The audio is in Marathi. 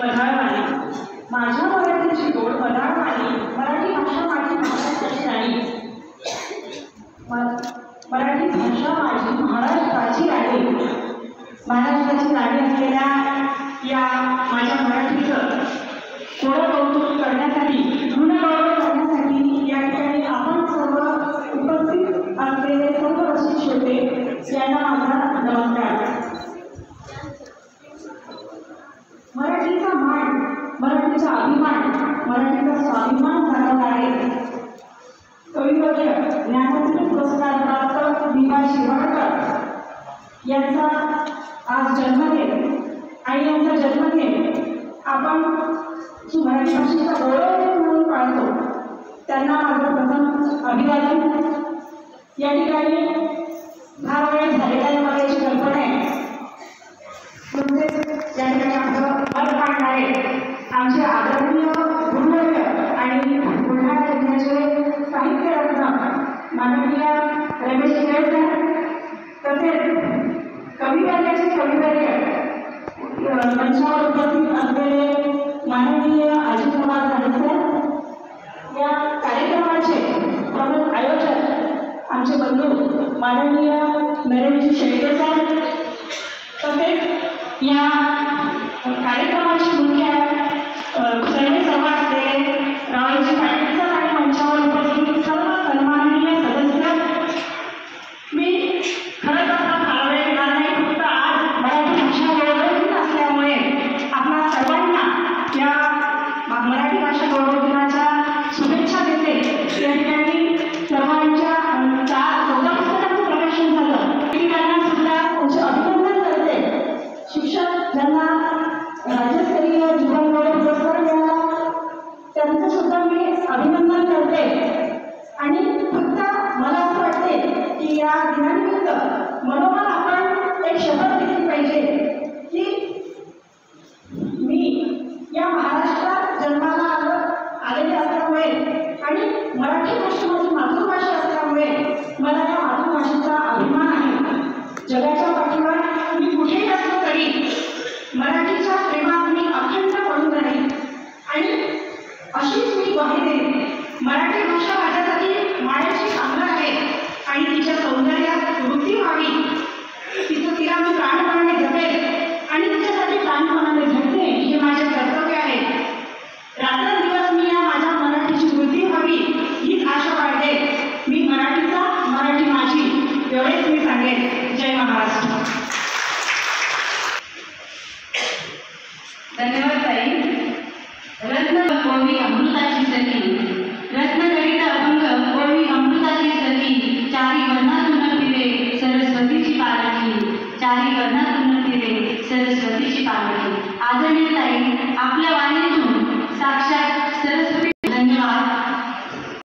मधाळवाणी, माझ्या मराठीची गोड मधाळवाणी, मराठी भाषा माझी महाराष्ट्राची राणी, मराठी भाषा माझी महाराष्ट्राची राणी. महाराष्ट्राची राणी असलेल्या या माझ्या मराठीचं थोडं कौतुक करण्यासाठी, गुणगौरव करण्यासाठी या ठिकाणी आपण सर्व उपस्थित असलेले सर्व रसिक श्रोते यांना माझा नमस्कार. मराठीचा मान, मराठीचा अभिमान, मराठीचा स्वाभिमान जाणवणारे कविवर्य ज्ञानपीठ पुरस्कार प्राप्त भिमा शिरवाडकर यांचा आज जन्मदिन आणि यांचा जन्मदिन आपण मराठी भाषेचा गौरव म्हणून पाळतो. त्यांना माझं प्रथम अभिवादन. या ठिकाणी फार वेळ झालेला आहे मला याची कल्पना आहे. म्हणजेच या ठिकाणी आमचं मत मांडणारे आमचे आदरणीय गुरुवर्य आणि बुलढाणा जिल्ह्याचे साहित्यरत्न माननीय रमेश केळकर, तसेच कविवर्याचे कविवर्य मंचावर उपस्थित असलेले माननीय अजितकुमार धाडसे, या कार्यक्रमाचे प्रमुख आयोजक आमचे बंधू माननीय नरेंद्रजी शेळके सर, तसेच या कार्यक्रमाचे मुख्य सर्व असलेले रावळजी पाटील सर आणि मंचावर उपस्थित सर्व सन्माननीय सदस्य. मी खरंच आता फार वेळ घेणार नाही. फक्त आज मराठी भाषा गौरव दिन असल्यामुळे आपल्या सर्वांना या मराठी भाषा गौरव दिनाच्या शुभेच्छा देते. या ठिकाणी सर्वांच्या 14 पुस्तकांचं प्रकाशन झालं. मी त्यांना सुद्धा त्यांचे अभिनंदन करते. शिक्षक ज्यांना राज्यस्तरीय जीवन गौरव पुरस्कार मिळाला त्यांचं सुद्धा मी अभिनंदन करते. आणि फक्त मला असं वाटते की या दिनानिमित्त मनोमन आपण एक शपथ घेतली पाहिजे की मी या महाराष्ट्रात जन्माला आलेले असल्यामुळे आणि मराठी भाषा माझी मातृभाषा असल्यामुळे मला या मातृभाषेचा अभिमान आहे. जगाच्या पाठीवर मी कुठेही असलो तरी मराठीच्या प्रेमात मी अखंड पडून राहील आणि अशीच मी ग्वाही देईन. मराठी भाषा माझ्यासाठी मायेची अंगार आहे आणि तिच्या सौंदर्यात वृद्धी व्हावी. तिला मी प्राणपणाने जपेल आणि तिच्यासाठी प्राणपणाने झटणे हे माझे कर्तव्य आहे. रात्रंदिवस मी या माझ्या मराठीची वृद्धी व्हावी हीच आशा बाळगते. मी मराठीचा, मराठी माझी, एवढेच मी सांगेन. जय महाराष्ट्र. धन्यवाद ताई. रत्न कोवी अमृताची सखी, रत्नजडित अभंग कोवी अमृताची सखी, चारी वर्णातून फिरे सरस्वतीची पालखी, चारी वर्णातून फिरे सरस्वतीची पालखी. आदरणीय ताई, आपल्या वाणीतून साक्षात सरस्वती